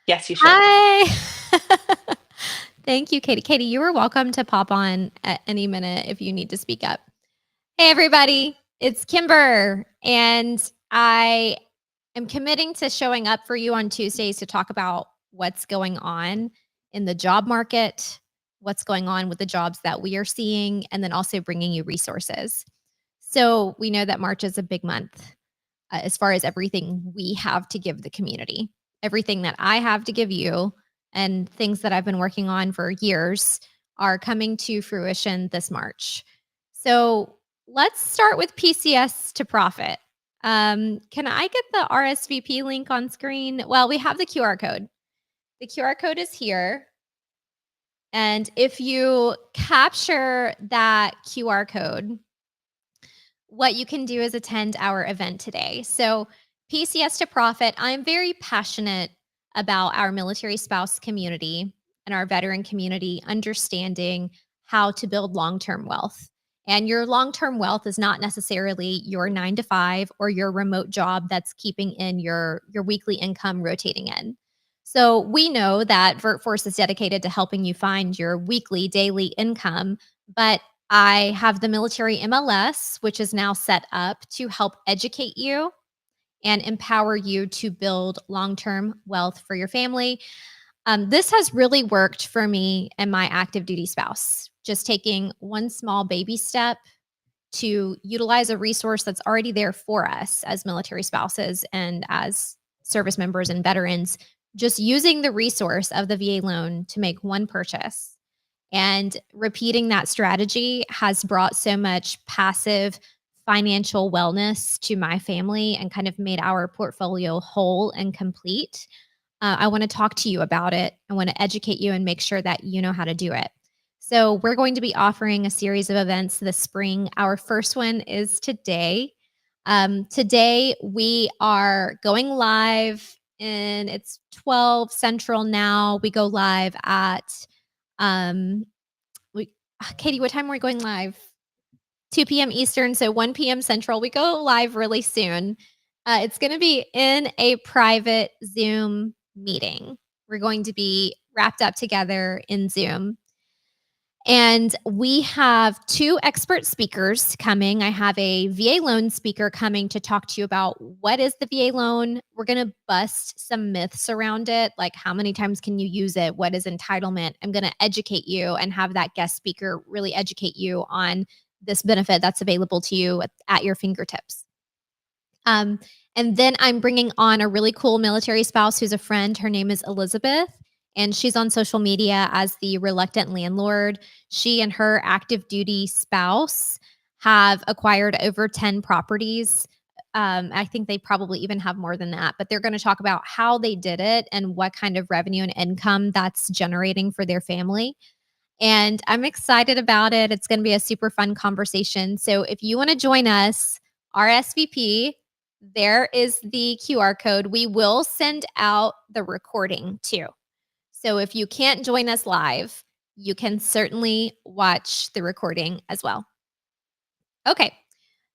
Yes, you should. Hi. Thank you, Katie. Katie, you are welcome to pop on at any minute if you need to speak up. Hey, everybody. It's Kimber, and I am committing to showing up for you on Tuesdays to talk about what's going on in the job market, what's going on with the jobs that we are seeing, and then also bringing you resources. So we know that March is a big month as far as everything we have to give the community, everything that I have to give you, and things that I've been working on for years are coming to fruition this March. So let's start with PCS to profit. Can I get the RSVP link on screen? Well, we have the QR code. The QR code is here. And if you capture that QR code, what you can do is attend our event today. So, PCS to Profit, I'm very passionate about our military spouse community and our veteran community understanding how to build long term wealth. And your long term wealth is not necessarily your 9 to 5 or your remote job that's keeping in your weekly income rotating in. So we know that VertForce is dedicated to helping you find your weekly, daily income, but I have the military MLS, which is now set up to help educate you and empower you to build long term wealth for your family. This has really worked for me and my active duty spouse, just taking one small baby step to utilize a resource that's already there for us as military spouses and as service members and veterans, just using the resource of the VA loan to make one purchase and repeating that strategy has brought so much passive financial wellness to my family and kind of made our portfolio whole and complete. I want to talk to you about it. I want to educate you and make sure that you know how to do it. So, we're going to be offering a series of events this spring. Our first one is today. Today, we are going live, and it's 12 Central now. We go live at um, we Katie, what time are we going live? 2 p.m. Eastern, so 1 p.m. Central. We go live really soon. It's going to be in a private Zoom meeting. We're going to be wrapped up together in Zoom. And we have 2 expert speakers coming. I have a VA loan speaker coming to talk to you about what is the VA loan. We're going to bust some myths around it, like how many times can you use it? What is entitlement? I'm going to educate you and have that guest speaker really educate you on this benefit that's available to you at your fingertips. Um, and then I'm bringing on a really cool military spouse who's a friend. Her name is Elizabeth, and she's on social media as the reluctant landlord. She and her active duty spouse have acquired over 10 properties. I think they probably even have more than that, but they're going to talk about how they did it and what kind of revenue and income that's generating for their family. And I'm excited about it. It's going to be a super fun conversation. So if you want to join us, RSVP, there is the QR code. We will send out the recording too. So if you can't join us live, you can certainly watch the recording as well. Okay.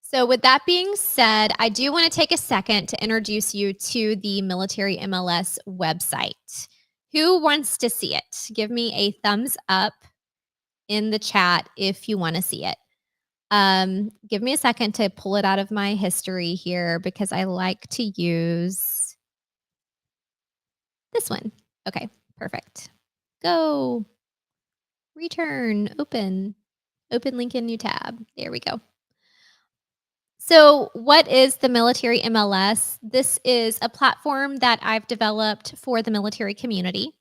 So with that being said, I do want to take a second to introduce you to the Military MLS website. Who wants to see it? Give me a thumbs up in the chat if you want to see it. Give me a second to pull it out of my history here because I like to use this one. Okay, perfect. Go. Return. Open. Open link in new tab. There we go. So, what is the Military MLS? This is a platform that I've developed for the military community.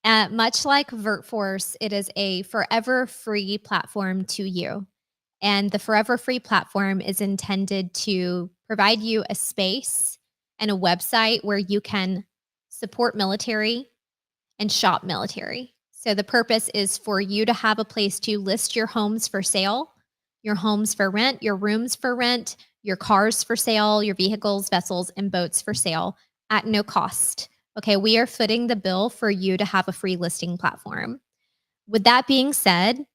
Much like VertForce, it is a forever free platform to you. And the forever free platform is intended to provide you a space and a website where you can support military and shop military. So the purpose is for you to have a place to list your homes for sale, your homes for rent, your rooms for rent, your cars for sale, your vehicles, vessels, and boats for sale at no cost. Okay, we are footing the bill for you to have a free listing platform. With that being said,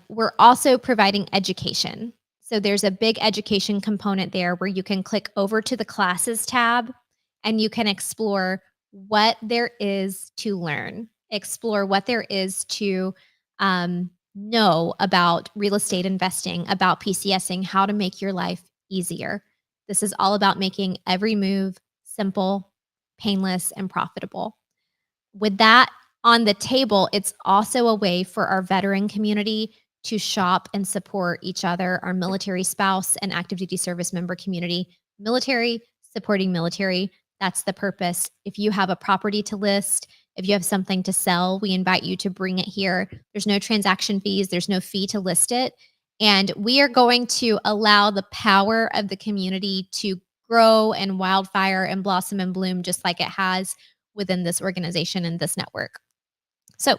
we're also providing education. So there's a big education component there where you can click over to the classes tab and you can explore what there is to learn, explore what there is to know about real estate investing, about PCSing, how to make your life easier. This is all about making every move simple, painless, and profitable. With that on the table, it's also a way for our veteran community to shop and support each other, our military spouse and active duty service member community. Military supporting military. That's the purpose. If you have a property to list, if you have something to sell, we invite you to bring it here. There's no transaction fees, there's no fee to list it. And we are going to allow the power of the community to grow and wildfire and blossom and bloom just like it has within this organization and this network. So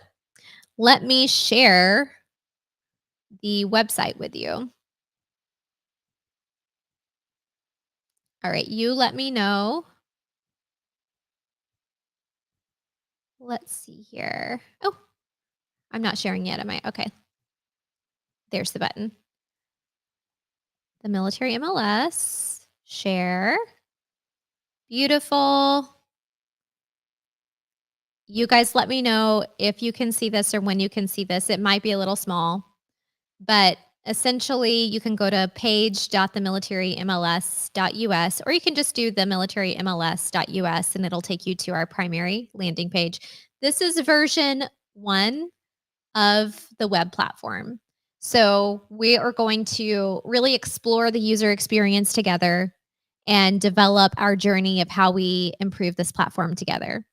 let me share the website with you. All right, you let me know. Let's see here. Oh, I'm not sharing yet, am I? Okay, there's the button. The military MLS, share. Beautiful. You guys let me know if you can see this or when you can see this. It might be a little small. But essentially, you can go to page.themilitarymls.us, or you can just do themilitarymls.us and it'll take you to our primary landing page. This is version 1 of the web platform. So we are going to really explore the user experience together and develop our journey of how we improve this platform together.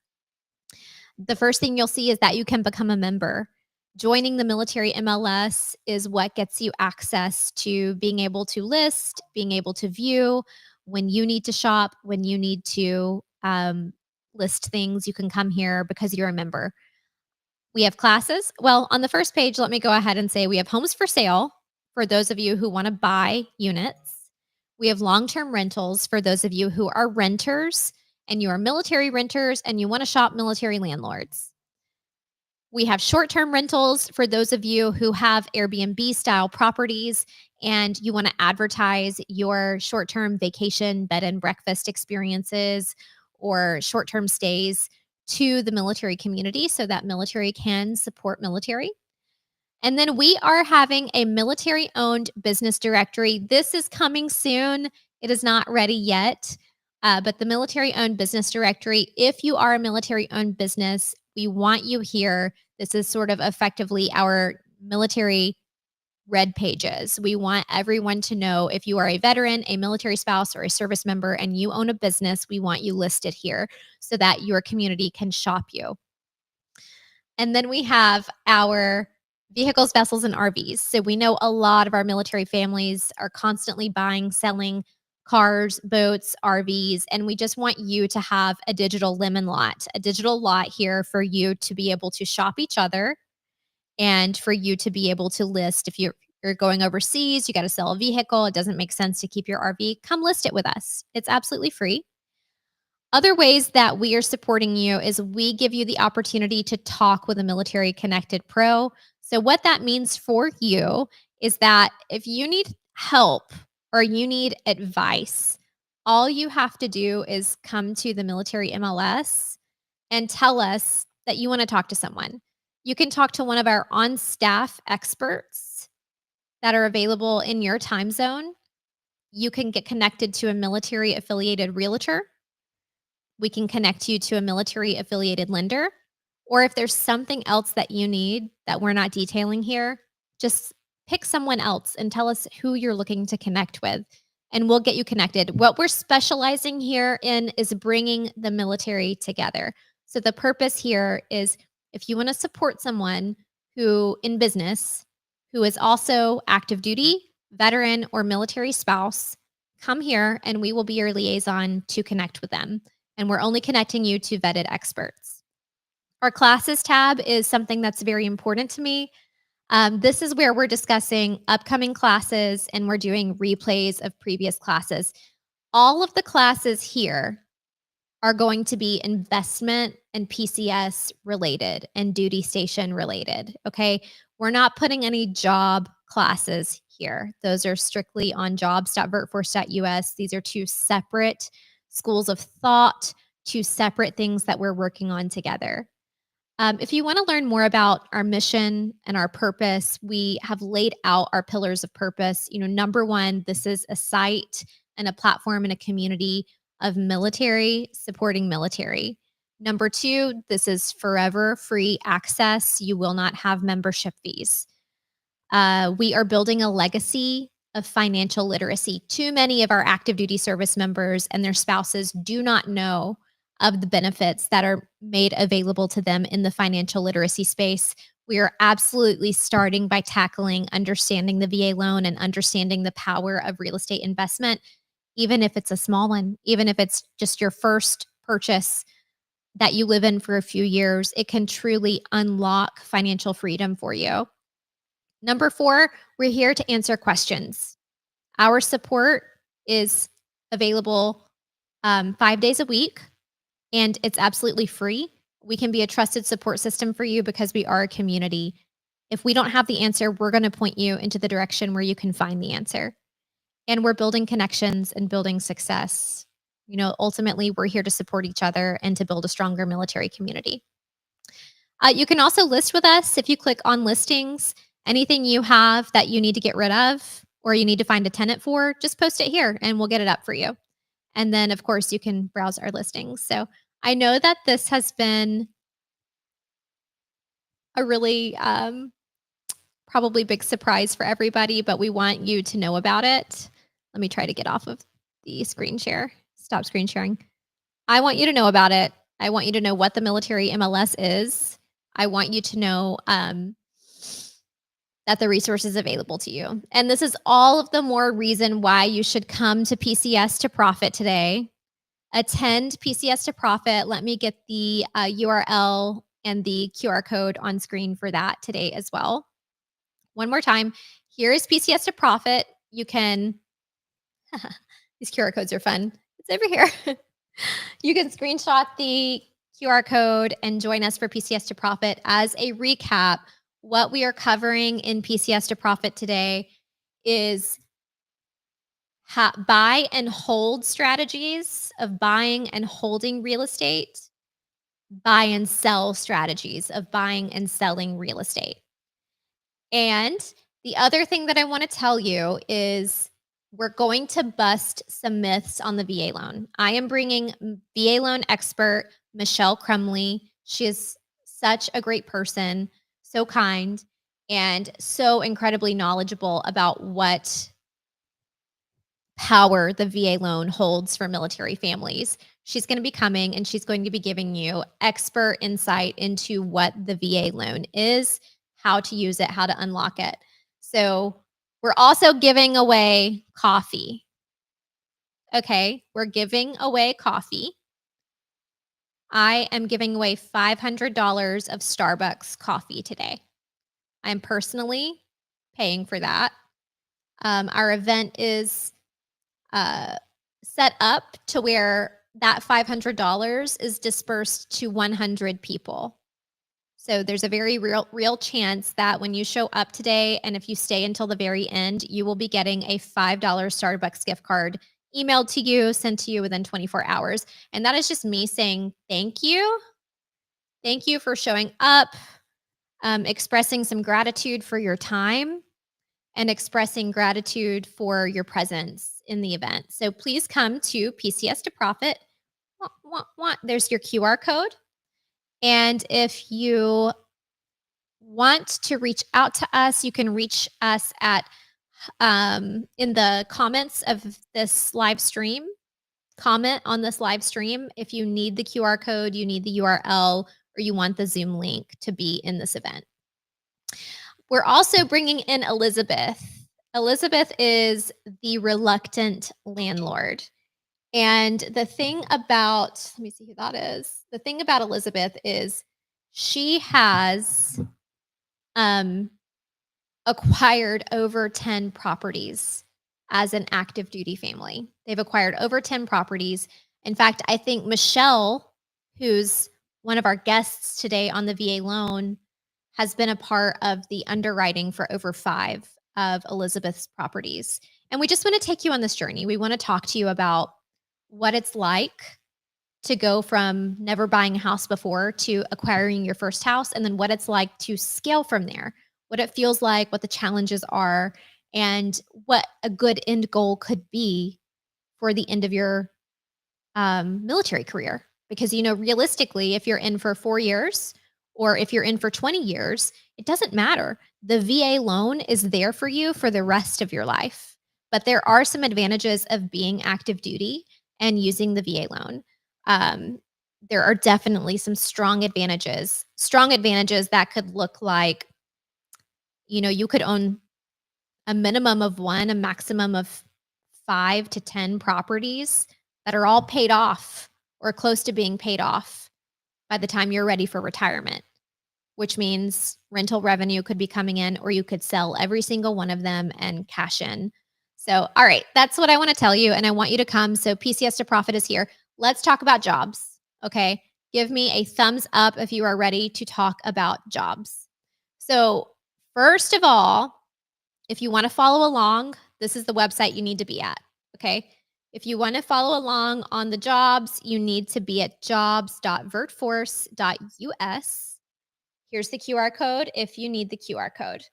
The first thing you'll see is that you can become a member. Joining the military MLS is what gets you access to being able to list, being able to view when you need to shop, when you need to list things. You can come here because you're a member. We have classes. Well, on the first page, let me go ahead and say we have homes for sale for those of you who want to buy units. We have long-term rentals for those of you who are renters and you are military renters and you want to shop military landlords. We have short-term rentals for those of you who have Airbnb style properties and you want to advertise your short-term vacation bed and breakfast experiences or short-term stays to the military community so that military can support military. And then we are having a military owned business directory. This is coming soon. It is not ready yet. But the military owned business directory, if you are a military owned business, we want you here. This is sort of effectively our military red pages. We want everyone to know if you are a veteran, a military spouse, or a service member, and you own a business, we want you listed here so that your community can shop you. And then we have our vehicles, vessels, and RVs. So we know a lot of our military families are constantly buying, selling cars, boats, RVs, and we just want you to have a digital lemon lot, a digital lot here for you to be able to shop each other and for you to be able to list. If you're going overseas, you got to sell a vehicle, it doesn't make sense to keep your RV, come list it with us. It's absolutely free. Other ways that we are supporting you is we give you the opportunity to talk with a military connected pro. So what that means for you is that if you need help or you need advice, all you have to do is come to the military MLS and tell us that you want to talk to someone. You can talk to one of our on-staff experts that are available in your time zone. You can get connected to a military affiliated realtor. We can connect you to a military affiliated lender. Or if there's something else that you need that we're not detailing here, just pick someone else and tell us who you're looking to connect with, and we'll get you connected. What we're specializing here in is bringing the military together. So the purpose here is if you want to support someone who in business, who is also active duty, veteran, or military spouse, come here and we will be your liaison to connect with them. And we're only connecting you to vetted experts. Our classes tab is something that's very important to me. This is where we're discussing upcoming classes and we're doing replays of previous classes. All of the classes here are going to be investment and PCS related and duty station related. Okay. We're not putting any job classes here. Those are strictly on jobs.vertforce.us. These are two separate schools of thought, two separate things that we're working on together. If you want to learn more about our mission and our purpose, we have laid out our pillars of purpose. Number one, this is a site and a platform and a community of military supporting military. Number two, this is forever free access. You will not have membership fees. We are building a legacy of financial literacy. Too many of our active duty service members and their spouses do not know of the benefits that are made available to them in the financial literacy space. We are absolutely starting by tackling understanding the VA loan and understanding the power of real estate investment, even if it's a small one, even if it's just your first purchase that you live in for a few years, it can truly unlock financial freedom for you. Number four, we're here to answer questions. Our support is available 5 days a week, and it's absolutely free. We can be a trusted support system for you because we are a community. If we don't have the answer, we're going to point you into the direction where you can find the answer. And we're building connections and building success. Ultimately, we're here to support each other and to build a stronger military community. You can also list with us if you click on listings. Anything you have that you need to get rid of or you need to find a tenant for, just post it here and we'll get it up for you. And then, of course, you can browse our listings. So I know that this has been a really probably big surprise for everybody, but we want you to know about it. Let me try to get off of the screen share. Stop screen sharing. I want you to know about it. I want you to know what the military MLS is. I want you to know that the resource is available to you. And this is all of the more reason why you should come to PCS to Profit today. Attend PCS to Profit. Let me get the URL and the QR code on screen for that today as well. One more time, here is PCS to Profit. You can, these QR codes are fun. It's over here. You can screenshot the QR code and join us for PCS to Profit. As a recap, what we are covering in PCS to Profit today is buy and hold strategies of buying and holding real estate, buy and sell strategies of buying and selling real estate. And the other thing that I want to tell you is we're going to bust some myths on the VA loan. I am bringing VA loan expert Michelle Crumley. She is such a great person, so kind, and so incredibly knowledgeable about what power the VA loan holds for military families. She's going to be coming and she's going to be giving you expert insight into what the VA loan is, how to use it, how to unlock it. So we're also giving away coffee. Okay, we're giving away coffee. I am giving away $500 of Starbucks coffee today. I'm personally paying for that. Our event is set up to where that $500 is dispersed to 100 people. So there's a very real chance that when you show up today, and if you stay until the very end, you will be getting a $5 Starbucks gift card emailed to you, sent to you within 24 hours. And that is just me saying thank you. Thank you for showing up, expressing some gratitude for your time, and expressing gratitude for your presence in the event. So please come to PCS to Profit. There's your QR code. And if you want to reach out to us, you can reach us at in the comments of this live stream. Comment on this live stream if you need the QR code, you need the URL, or you want the Zoom link to be in this event. We're also bringing in Elizabeth. Elizabeth is the reluctant landlord. And the thing about, let me see who that is. The thing about Elizabeth is she has acquired over 10 properties as an active duty family. They've acquired over 10 properties. In fact, I think Michelle, who's one of our guests today on the VA loan, has been a part of the underwriting for over 5 of Elizabeth's properties. And we just want to take you on this journey. We want to talk to you about what it's like to go from never buying a house before to acquiring your first house, and then what it's like to scale from there, what it feels like, what the challenges are, and what a good end goal could be for the end of your military career. Because, realistically, if you're in for 4 years or if you're in for 20 years, it doesn't matter. The VA loan is there for you for the rest of your life. But there are some advantages of being active duty and using the VA loan. Um, there are definitely some strong advantages. Strong advantages that could look like, you could own a minimum of one, a maximum of 5 to 10 properties that are all paid off or close to being paid off by the time you're ready for retirement, which means rental revenue could be coming in, or you could sell every single one of them and cash in. So, all right, that's what I want to tell you. And I want you to come. So, PCS to Profit is here. Let's talk about jobs. Okay. Give me a thumbs up if you are ready to talk about jobs. So, first of all, if you want to follow along, this is the website you need to be at. Okay. If you want to follow along on the jobs, you need to be at jobs.vertforce.us. Here's the QR code if you need the QR code.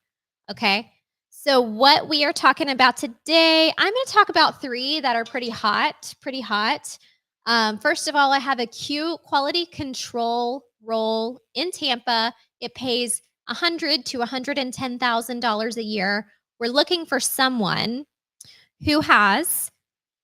Okay. So, what we are talking about today, I'm going to talk about three that are pretty hot, pretty hot. First of all, I have a quality control role in Tampa. It pays $100,000 to $110,000 a year. We're looking for someone who has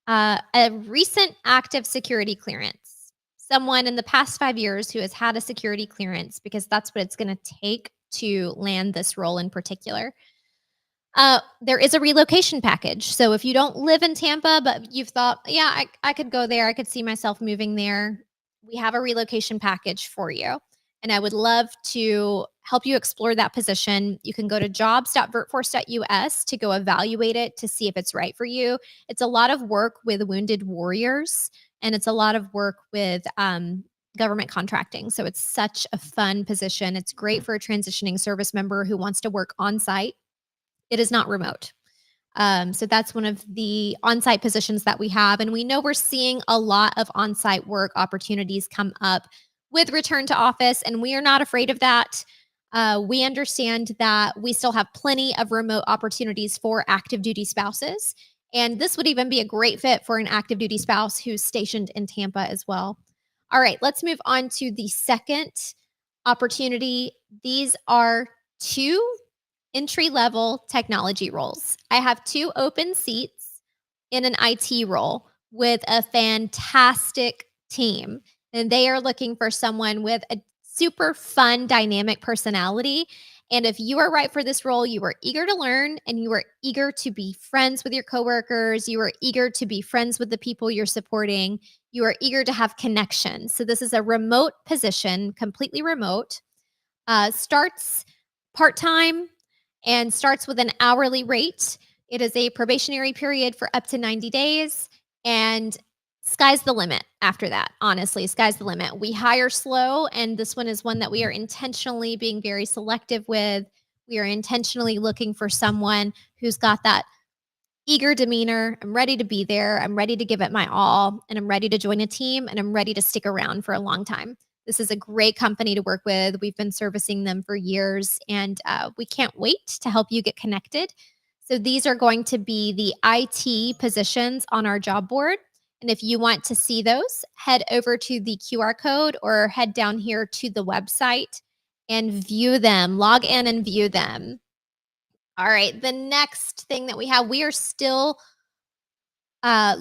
a recent active security clearance, someone in the past 5 years who has had a security clearance, because that's what it's going to take to land this role in particular. There is a relocation package. So if you don't live in Tampa, but you've thought, yeah, I could go there, I could see myself moving there, we have a relocation package for you. And I would love to help you explore that position. You can go to jobs.vertforce.us to go evaluate it to see if it's right for you. It's a lot of work with wounded warriors, and it's a lot of work with government contracting. So it's such a fun position. It's great for a transitioning service member who wants to work on site. It is not remote. So that's one of the on-site positions that we have. And we know we're seeing a lot of on-site work opportunities come up with return to office, and we are not afraid of that. We understand that we still have plenty of remote opportunities for active duty spouses. And this would even be a great fit for an active duty spouse who's stationed in Tampa as well. All right, let's move on to the second opportunity. These are two entry-level technology roles. I have two open seats in an IT role with a fantastic team. And they are looking for someone with a super fun, dynamic personality. And if you are right for this role, you are eager to learn, and you are eager to be friends with your coworkers. You are eager to be friends with the people you're supporting. You are eager to have connections. So this is a remote position, completely remote. Starts part-time and starts with an hourly rate. It is a probationary period for up to 90 days, and sky's the limit after that. Honestly, sky's the limit. We hire slow, and this one is one that we are intentionally being very selective with. We are intentionally looking for someone who's got that eager demeanor. I'm ready to be there. I'm ready to give it my all, and I'm ready to join a team, and I'm ready to stick around for a long time. This is a great company to work with. We've been servicing them for years, and we can't wait to help you get connected. So these are going to be the IT positions on our job board. And if you want to see those, head over to the QR code or head down here to the website and view them, log in and view them. All right, the next thing that we have, uh,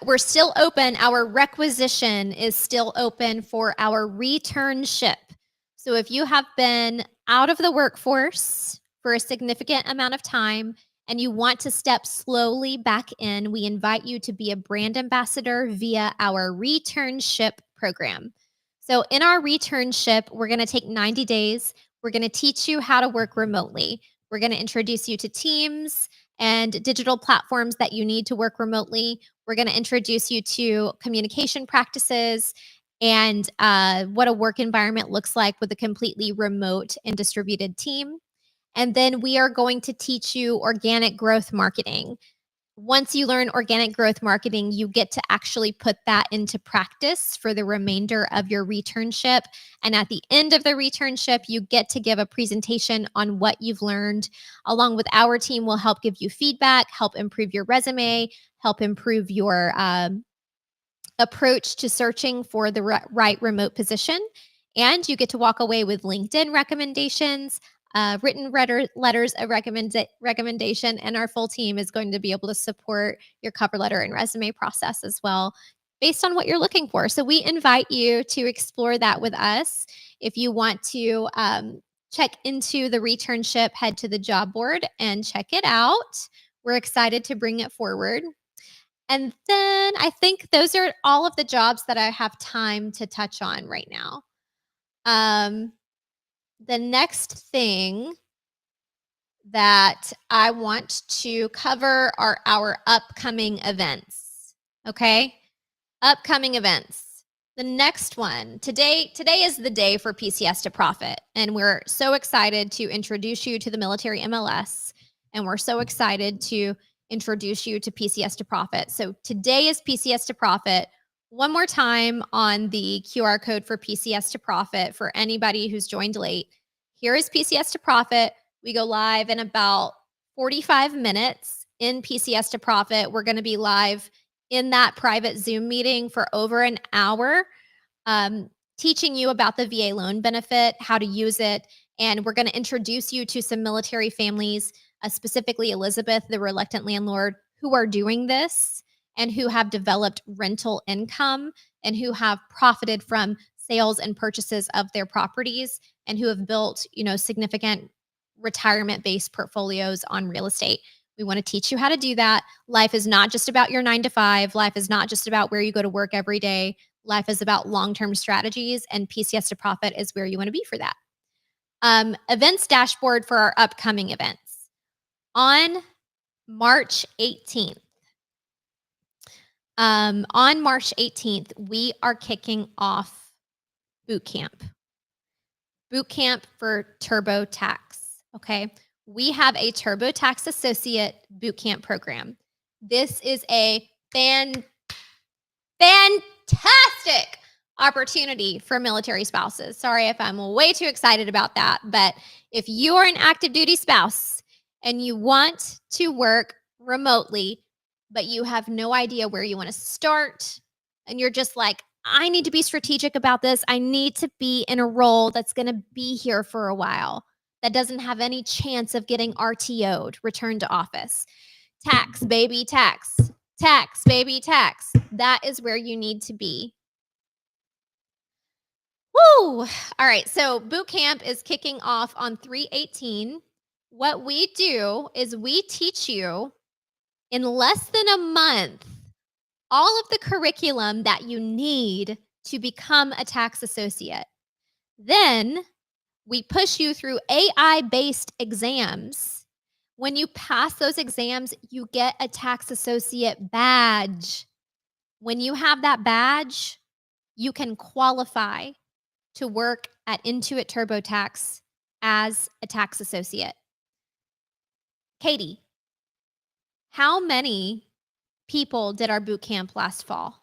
we're still open. Our requisition is still open for our returnship. So if you have been out of the workforce for a significant amount of time and you want to step slowly back in, we invite you to be a brand ambassador via our returnship program. So in our returnship, we're going to take 90 days. We're going to teach you how to work remotely. We're going to introduce you to Teams and digital platforms that you need to work remotely. We're going to introduce you to communication practices and what a work environment looks like with a completely remote and distributed team. And then we are going to teach you organic growth marketing. Once you learn organic growth marketing, you get to actually put that into practice for the remainder of your returnship. And at the end of the returnship, you get to give a presentation on what you've learned. Along with our team, will help give you feedback, help improve your resume, help improve your approach to searching for the right remote position. And you get to walk away with LinkedIn recommendations, written letters of recommendation, and our full team is going to be able to support your cover letter and resume process as well, based on what you're looking for. So we invite you to explore that with us. If you want to check into the returnship, head to the job board and check it out. We're excited to bring it forward. And then I think those are all of the jobs that I have time to touch on right now. The next thing that I want to cover are our upcoming events. Okay? Upcoming events. The next one, today is the day for PCS to Profit. And we're so excited to introduce you to the military MLS. And we're so excited to introduce you to PCS to Profit. So today is PCS to Profit. One more time on the QR code for PCS to Profit for anybody who's joined late. Here is PCS to Profit. We go live in about 45 minutes in PCS to Profit. We're going to be live in that private Zoom meeting for over an hour, teaching you about the VA loan benefit, how to use it. And we're going to introduce you to some military families, specifically Elizabeth, the reluctant landlord, who are doing this and who have developed rental income and who have profited from sales and purchases of their properties and who have built, significant retirement-based portfolios on real estate. We want to teach you how to do that. Life is not just about your 9 to 5. Life is not just about where you go to work every day. Life is about long-term strategies, and PCS to Profit is where you want to be for that. Events dashboard for our upcoming events. On March 18th, we are kicking off boot camp. Boot camp for TurboTax. Okay. We have a TurboTax Associate Bootcamp program. This is a fantastic opportunity for military spouses. Sorry if I'm way too excited about that, but if you are an active duty spouse and you want to work remotely, but you have no idea where you want to start, and you're just like, I need to be strategic about this. I need to be in a role that's going to be here for a while, that doesn't have any chance of getting RTO'd, returned to office. Tax, baby, tax. Tax, baby, tax. That is where you need to be. Woo! All right, so boot camp is kicking off on 3/18. What we do is we teach you in less than a month all of the curriculum that you need to become a tax associate. Then we push you through AI-based exams. When you pass those exams, you get a tax associate badge. When you have that badge, you can qualify to work at Intuit TurboTax as a tax associate. Katie, how many people did our boot camp last fall?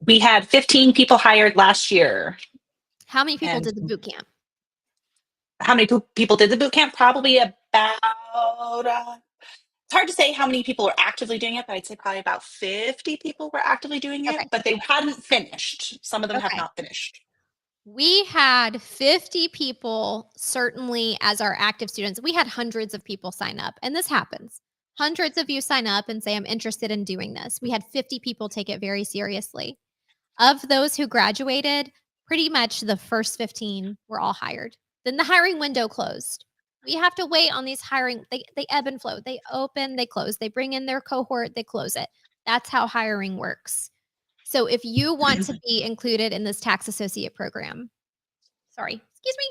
We had 15 people hired last year. How many people did the boot camp? How many people did the boot camp? Probably about, it's hard to say how many people were actively doing it, but I'd say probably about 50 people were actively doing it, but they hadn't finished. Some of them have not finished. We had 50 people, certainly as our active students. We had hundreds of people sign up, and this happens. Hundreds of you sign up and say, I'm interested in doing this. We had 50 people take it very seriously. Of those who graduated, pretty much the first 15 were all hired. Then the hiring window closed. We have to wait on these hiring. They ebb and flow. They open, they close. They bring in their cohort, they close it. That's how hiring works. So if you want to be included in this tax associate program, excuse me.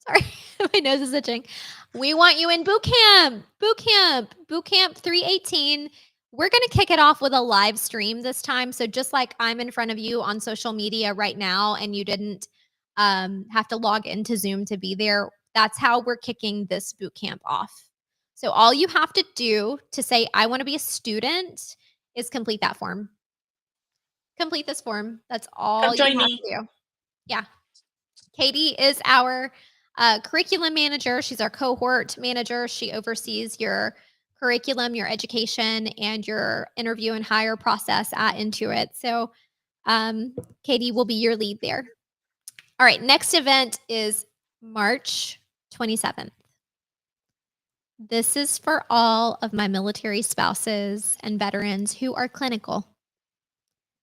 Sorry, my nose is itching. We want you in boot camp 3/18. We're going to kick it off with a live stream this time. So just like I'm in front of you on social media right now and you didn't have to log into Zoom to be there, that's how we're kicking this boot camp off. So all you have to do to say, I want to be a student, is complete that form. Complete this form. That's all Come you join have me. to do. Yeah. Katie is our curriculum manager. She's our cohort manager. She oversees your curriculum, your education, and your interview and hire process at Intuit. So, Katie will be your lead there. All right. Next event is March 27th. This is for all of my military spouses and veterans who are clinical.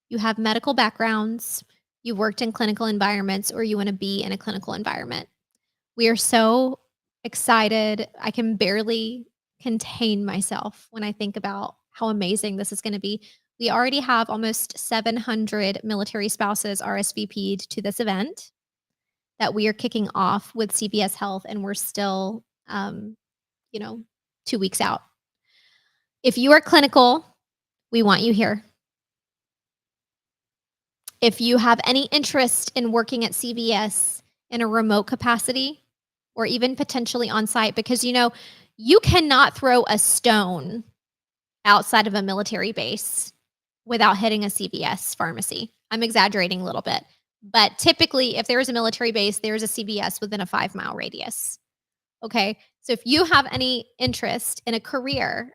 You have medical backgrounds, you worked in clinical environments, or you want to be in a clinical environment. We are so excited. I can barely contain myself when I think about how amazing this is going to be. We already have almost 700 military spouses RSVP'd to this event that we are kicking off with CVS Health, and we're still, you know, 2 weeks out. If you are clinical, we want you here. If you have any interest in working at CVS in a remote capacity or even potentially on site, because you cannot throw a stone outside of a military base without hitting a CVS pharmacy. I'm exaggerating a little bit, but typically, if there is a military base, there's a CVS within a 5-mile radius. Okay. So if you have any interest in a career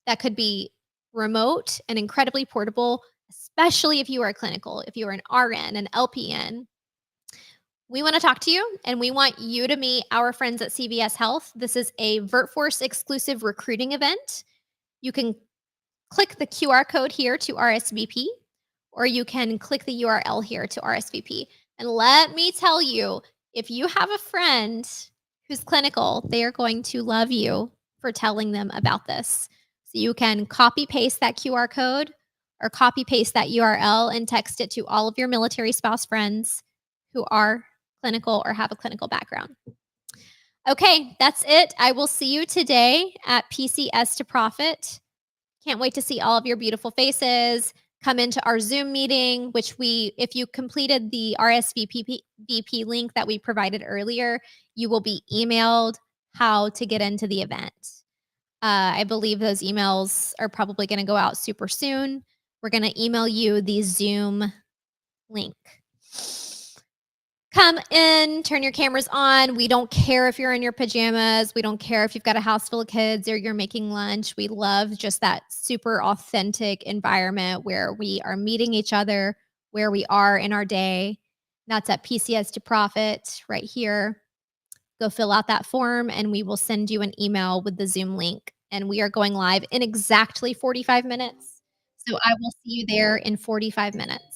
that could be remote and incredibly portable, especially if you are clinical, if you are an RN, an LPN, we want to talk to you and we want you to meet our friends at CVS Health. This is a VertForce exclusive recruiting event. You can click the QR code here to RSVP, or you can click the URL here to RSVP. And let me tell you, if you have a friend who's clinical, they are going to love you for telling them about this. So you can copy paste that QR code or copy paste that URL and text it to all of your military spouse friends who are clinical or have a clinical background. Okay, that's it. I will see you today at PCS to Profit. Can't wait to see all of your beautiful faces. Come into our Zoom meeting, which if you completed the RSVP link that we provided earlier, you will be emailed how to get into the event. I believe those emails are probably going to go out super soon. We're going to email you the Zoom link. Come in, turn your cameras on. We don't care if you're in your pajamas. We don't care if you've got a house full of kids or you're making lunch. We love just that super authentic environment where we are meeting each other, where we are in our day. That's at PCS to Profit right here. Go fill out that form and we will send you an email with the Zoom link. And we are going live in exactly 45 minutes. So I will see you there in 45 minutes.